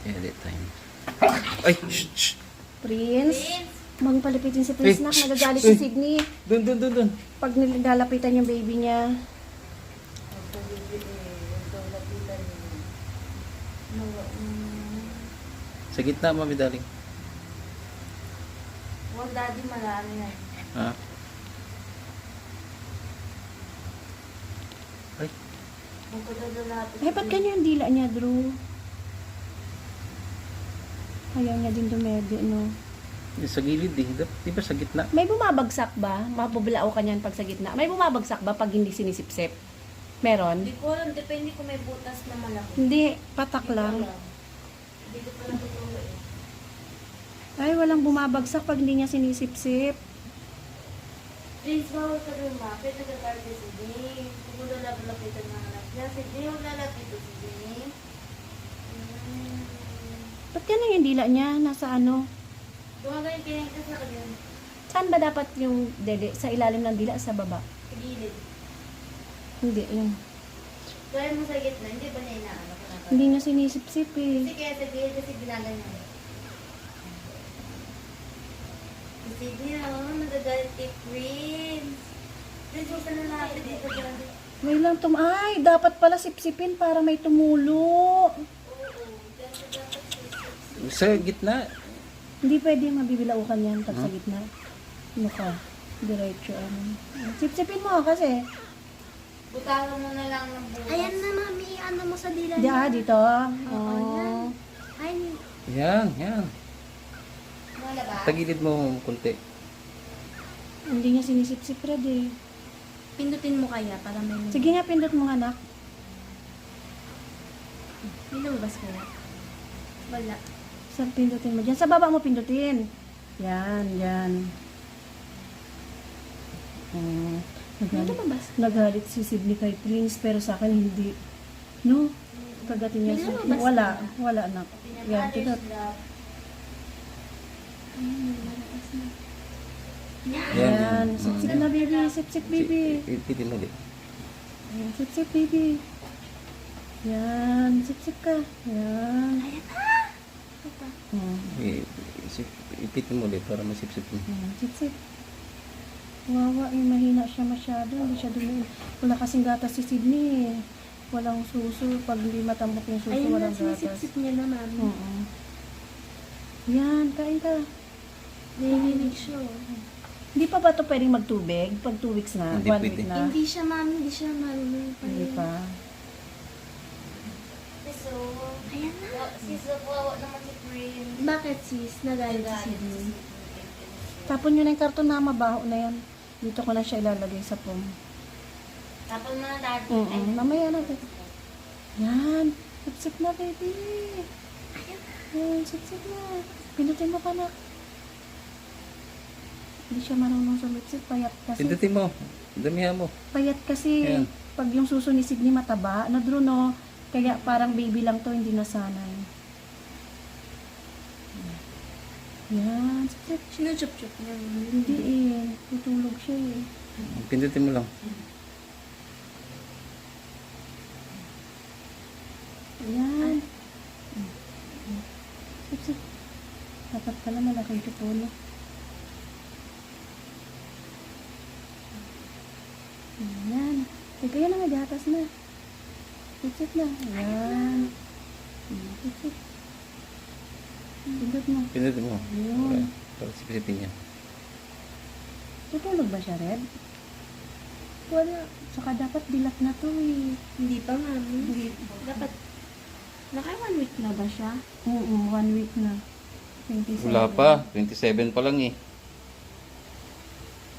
Edit time. Ay! Shh! Shh! Prince. Mang palapitin si Prince, nak. Nagagalit si Sydney. Dun. Pag nilalapitan yung baby niya. Sa gitna, mami, darling. Huwag daddy, marami na. Ha? Ay! Huwag ko dadalapit. Ay, ba't ganyan yung dila niya, Drew? Ayaw niya din dumede, no? Sa gilid eh. Di ba sa gitna? May bumabagsak ba? Mapubilao ka niyan pag sa gitna. May bumabagsak ba pag hindi sinisipsip? Meron? Hindi ko alam, depende kung may butas na malaki. Hindi, patak lang. Hindi ko pa natutuwa eh. Ay, walang bumabagsak pag hindi niya sinisipsip. Please, bawal ka lumapit. Nagkakarte si Jane. Kung mo lalapitan ng anak niya, si Jane, huwag lalapitan si Jane. Ba't ganun yung dila niya? Nasa ano? Gumagaling kinang ka sa kanya. Saan ba dapat yung dede? Sa ilalim ng dila, sa baba? Sa gilid. Hindi, yun. Gaya mo sa gitna, hindi ba niya inaano ka na? Hindi niya sinisipsip eh. Kasi kaya sa gilid kasi ginaganyan. Si Sydney, nagagalit kay Prince. Prince, huwag ka nalapit dito dyan. May lang ay, dapat pala sipsipin para may tumulo. Sa gitna. Hindi pwede mabibilaukan yan pag sa gitna. Ano ka? Diretso ano. Sipsipin mo kasi. Butahan mo na lang ng bukas. Ayan na, mami. Ano mo sa dila Di niya? dito. yan. Oh. Ay, Yan. Wala ba? Tagilid mo kunti. Hindi niya sinisipsip red eh. pindutin mo kaya para may... Sige nga, pindot mo anak. May lumabas kaya? Wala. Saan pindutin mo dyan? Sa baba mo pindutin. Yan. May lumabas. Nagalit si Sydney kay Prince pero sa akin hindi. No? Kagatin niya May sa... lumabas Wala anak. Yan, pindot. Yan. Sipsip na baby. Sipsip baby. Ipitin mo ulit. Yan, sipsip baby. Yan. Sipsip ka. Yan. Ipitin mo ulit para masipsip mo. Yan, sipsip. Wawa eh, mahina siya masyado. Hindi siya dumi. Wala kasing gatas si Sydney eh. Walang suso. Pag hindi matambok yung suso, Ayun na, walang gatas. sinisip-sip niya na, mami. Oo. Yan, kain ka. Nahihinig siya. Hindi pa ba ito pwedeng magtubig? Pag 2 weeks na? Hindi 1 pwede. week na? Hindi siya, mami. Hindi siya marunong pa Hindi rin. pa. So, Ayan na. sis, wawa naman si Prince. Bakit, sis? Nagalit si Sydney. Tapon nyo na yung karton na mabaho na yan. Dito ko na siya ilalagay sa pom. Tapos mo na daddy. Oo, mamaya na. Yan. Sipsip na, baby. Yan, sipsip na. Pinutin mo pa na. Hindi siya marunong sumipsip. Payat kasi. Pindutin mo. Damihan mo. Payat kasi. Ayan. Pag yung suso ni Sydney mataba, nadro no. Kaya parang baby lang to, hindi nasanay. Yan, sipsip. Sinuchup-chup niya. Hindi eh. Tutulog siya eh. Pindutin mo lang. Ayan. Sip. Dapat pala malaking tutulo. Ayan. Teka, yan ang nagatas na. Sip na. Ayan. Sip. Pindot mo. Pindutin mo. Ayun. Para sipsipin niya. Tutulog ba siya, Red? Wala. Saka dapat dilat na to eh. Hindi pa, mami. Hindi. Dapat, naka 1 week na ba siya? Oo, 1 week na. 27. Wala pa. 27 pa lang eh.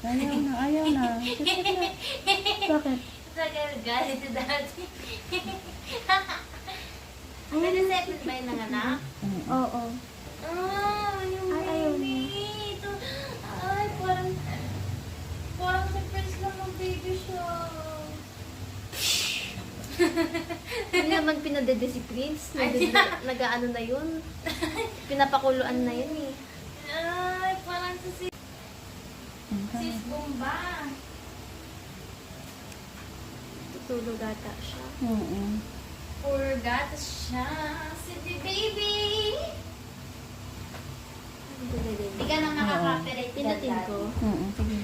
Ayaw na. Sip na. Bakit? Galit si daddy. Pwede second ba yung nanganak? Oo. Yung Ay, ayaw baby. Ito. Ay, parang si Prince lang ang baby siya. Hindi naman pinadede si Prince. Nag-ano na yun. Pinapakuluan na yun eh. Ay, parang si Sis Bomba. Tutulog ata siya. Oo. Poor gatas siya. Si baby. Hindi ka na makaka-copyright. Pinutin ko. Sige.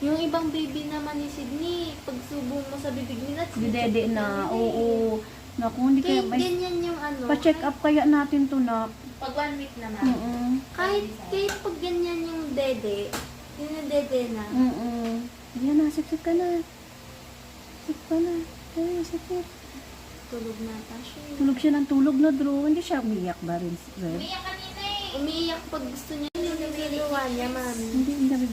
Yung ibang baby naman ni Sydney, pag subo mo sa bibig nila, Dede na. Oo. Naku, hindi kaya Kahit ganyan yung ano. pa-check up kaya natin to na. Pag 1 week naman. Kahit pag ganyan yung dede, yun yung dede na. Yan na, sip ka na. Sip ka na. Ay, sip. Tulog na ata siya. Tulog siya ng tulog na, Drew. Hindi siya umiyak ba rin? Umiyak kanina eh. Umiiyak pag gusto niya yung ginawa niya, mami. Hindi